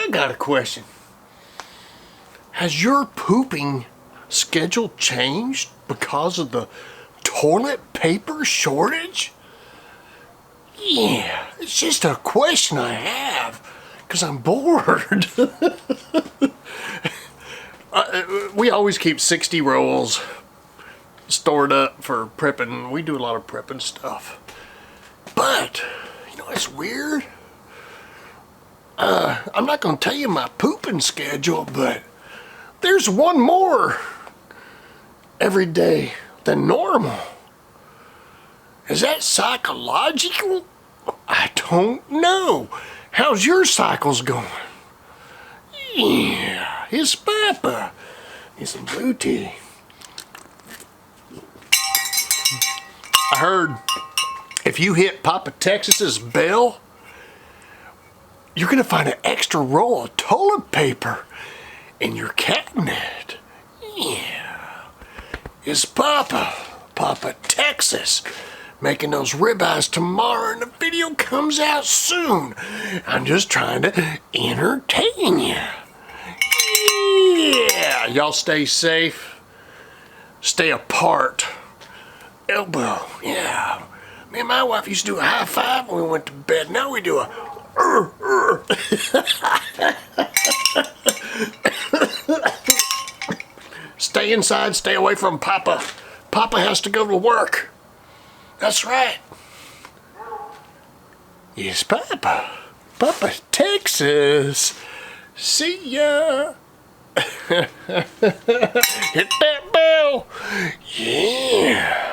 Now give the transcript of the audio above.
I got a question. Has your pooping schedule changed because of the toilet paper shortage? Yeah, it's just a question I have because I'm bored. We always keep 60 rolls stored up for prepping. We do a lot of prepping stuff. But, you know, it's weird. I'm not going to tell you my pooping schedule, but there's one more every day than normal. Is that psychological? I don't know. How's your cycles going? Yeah, his papa is some blue tea. I heard if you hit Papa Texas's bell, you're gonna find an extra roll of toilet paper in your cabinet. Yeah, it's Papa Texas, making those ribeyes tomorrow, and the video comes out soon. I'm just trying to entertain you. Yeah, y'all stay safe, stay apart. Elbow, yeah. Me and my wife used to do a high five when we went to bed. Now we do a Stay inside, stay away from Papa. Papa has to go to work. That's right. Yes, Papa. Papa Texas. See ya. Hit that bell. Yeah.